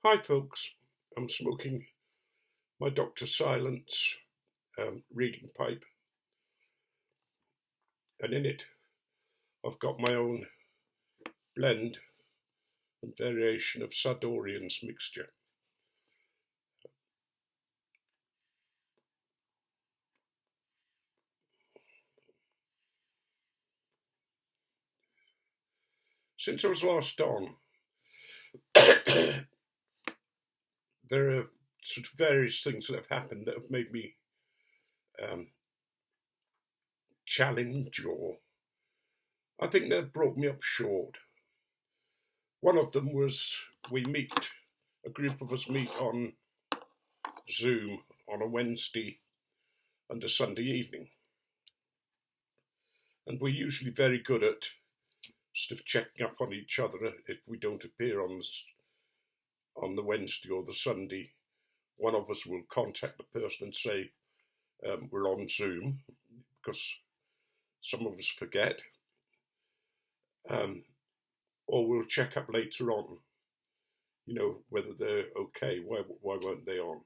Hi, folks. I'm smoking my Dr. Silence reading pipe, and in it, I've got my own blend and variation of Sardorian's mixture. Since I was last on, there are sort of various things that have happened that have made me um, challenge, or I think they've brought me up short. One of them was a group of us meet on Zoom on a Wednesday and a Sunday evening. And we're usually very good at sort of checking up on each other. If we don't appear on the Wednesday or the Sunday, one of us will contact the person and say, we're on Zoom, because some of us forget, or we'll check up later on, whether they're okay. Why weren't they on?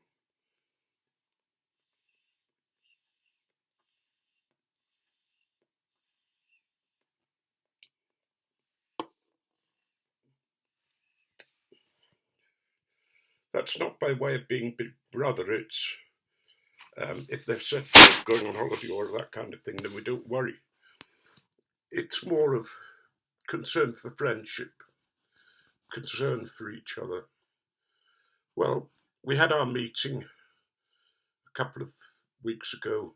That's not by way of being big brother. It's if they've said going on holiday or that kind of thing, then we don't worry. It's more of concern for friendship, concern for each other. Well, we had our meeting a couple of weeks ago,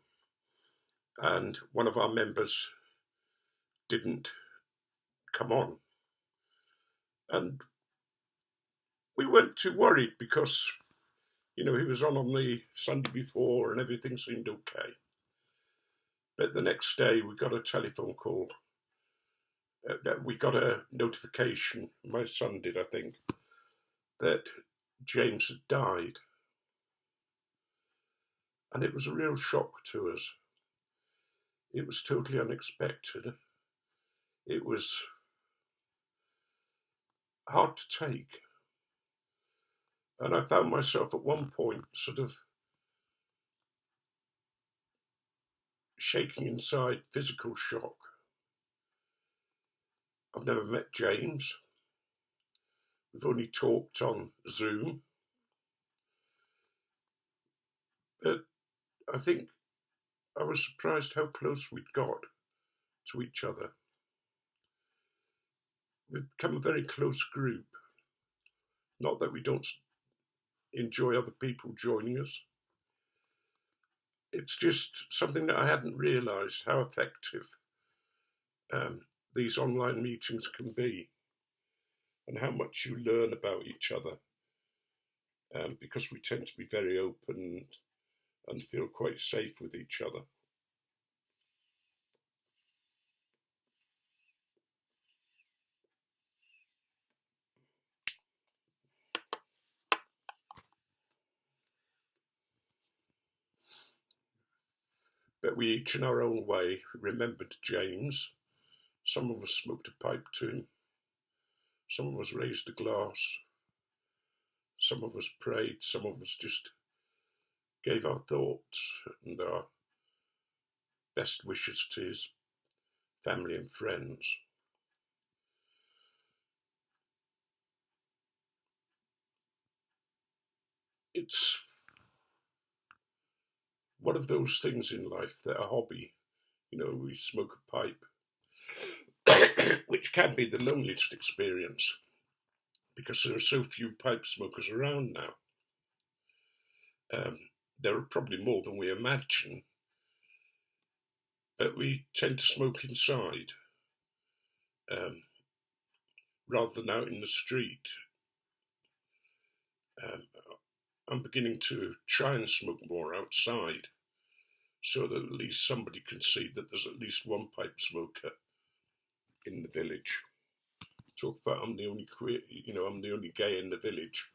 and one of our members didn't come on. And we weren't too worried because, he was on the Sunday before and everything seemed okay. But the next day we got a telephone call. We got a notification, my son did, I think, that James had died. And it was a real shock to us. It was totally unexpected. It was hard to take. And I found myself at one point sort of shaking inside physical shock. I've never met James. We've only talked on Zoom. But I think I was surprised how close we'd got to each other. We've become a very close group. Not that we don't enjoy other people joining us. It's just something that I hadn't realised how effective these online meetings can be, and how much you learn about each other, because we tend to be very open and feel quite safe with each other. But we each in our own way remembered James. Some of us smoked a pipe to him. Some of us raised a glass. Some of us prayed. Some of us just gave our thoughts and our best wishes to his family and friends. It's one of those things in life that a hobby, we smoke a pipe, which can be the loneliest experience because there are so few pipe smokers around now. There are probably more than we imagine, but we tend to smoke inside rather than out in the street. I'm beginning to try and smoke more outside, so that at least somebody can see that there's at least one pipe smoker in the village. Talk about I'm the only queer, I'm the only gay in the village.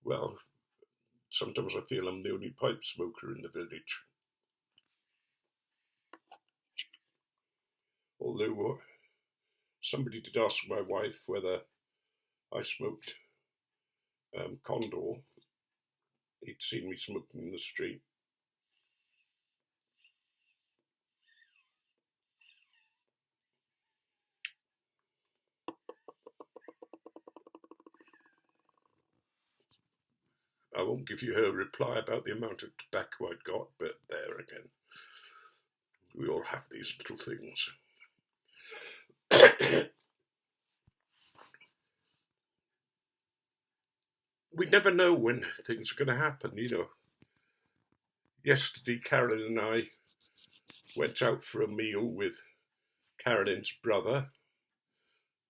Well, sometimes I feel I'm the only pipe smoker in the village. Although somebody did ask my wife whether I smoked Condor. He'd seen me smoking in the street. I won't give you her reply about the amount of tobacco I'd got, but there again, we all have these little things. We never know when things are going to happen, you know. Yesterday, Carolyn and I went out for a meal with Carolyn's brother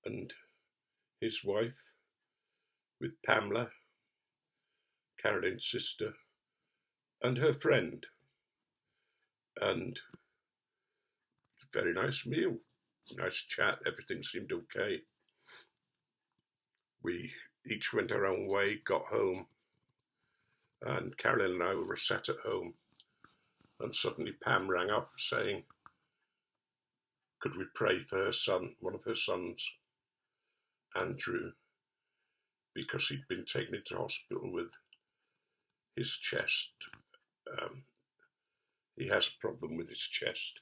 and his wife, with Pamela, Carolyn's sister, and her friend. And very nice meal, nice chat, everything seemed okay. We each went our own way, got home, and Carolyn and I were sat at home, and suddenly Pam rang up saying, could we pray for her son, one of her sons, Andrew, because he'd been taken into hospital with his chest. He has a problem with his chest.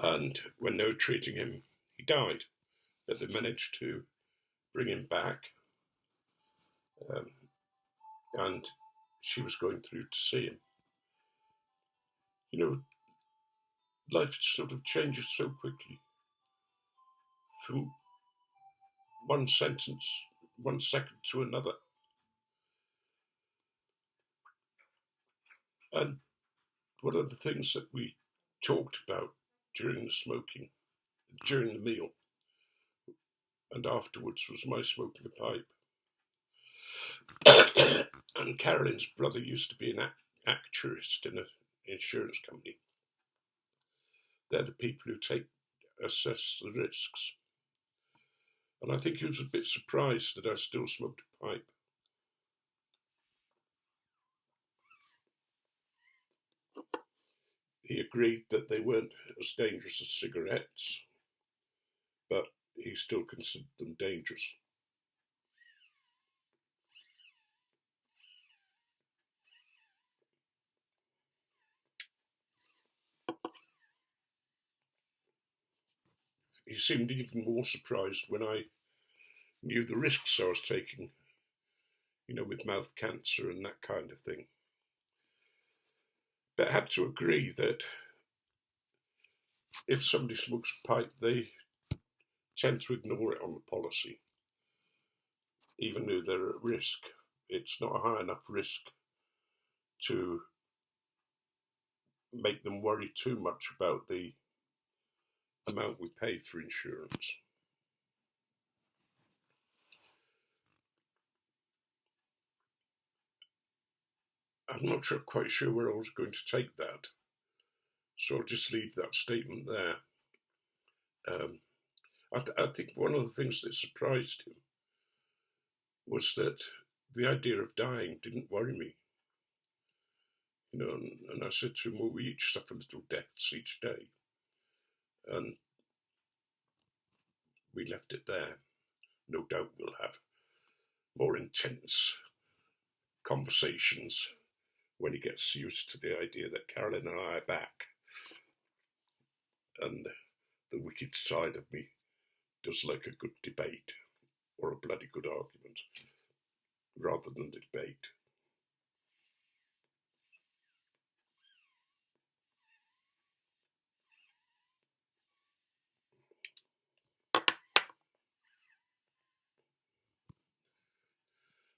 And when they were treating him, he died. But they managed to bring him back. And she was going through to see him. You know, life sort of changes so quickly. From one sentence, 1 second to another. And one of the things that we talked about during the smoking, during the meal, and afterwards was my smoking a pipe. And Carolyn's brother used to be an actuarist in an insurance company. They're the people who assess the risks. And I think he was a bit surprised that I still smoked a pipe. He agreed that they weren't as dangerous as cigarettes, but he still considered them dangerous. He seemed even more surprised when I knew the risks I was taking, you know, with mouth cancer and that kind of thing. But I had to agree that if somebody smokes a pipe, they tend to ignore it on the policy, even though they're at risk. It's not a high enough risk to make them worry too much about the amount we pay for insurance. I'm not quite sure where I was going to take that, so I'll just leave that statement there. I think one of the things that surprised him was that the idea of dying didn't worry me. You know, and I said to him, well, we each suffer little deaths each day. And we left it there. No doubt we'll have more intense conversations when he gets used to the idea that Carolyn and I are back. And the wicked side of me does like a good debate or a bloody good argument rather than debate.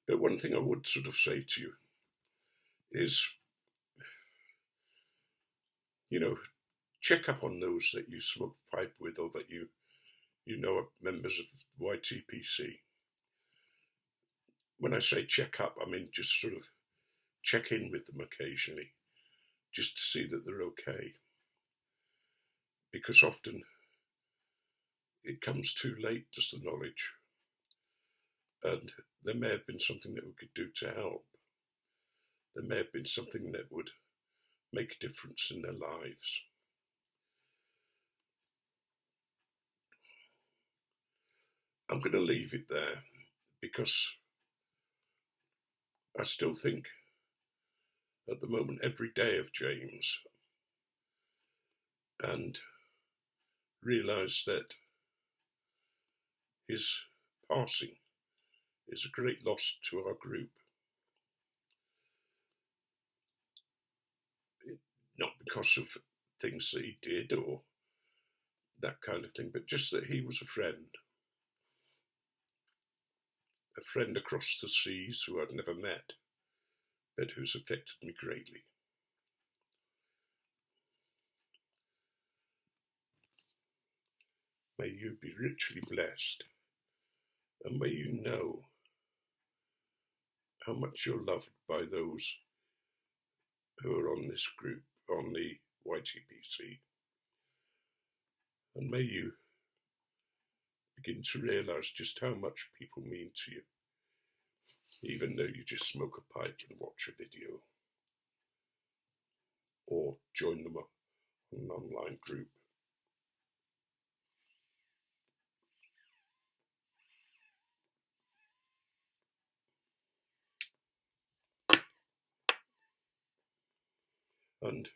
But one thing I would sort of say to you is, you know, check up on those that you smoke pipe with or that you know are members of YTPC. When I say check up, I mean just sort of check in with them occasionally, just to see that they're okay. Because often it comes too late, does the knowledge. And there may have been something that we could do to help. There may have been something that would make a difference in their lives. I'm going to leave it there because I still think at the moment every day of James, and realise that his passing is a great loss to our group. Not because of things that he did or that kind of thing, but just that he was a friend across the seas who I'd never met, but who's affected me greatly. May you be richly blessed, and may you know how much you're loved by those who are on this group, on the YTPC, and may you begin to realise just how much people mean to you, even though you just smoke a pipe and watch a video, or join them on an online group. And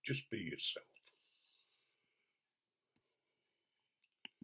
just be yourself.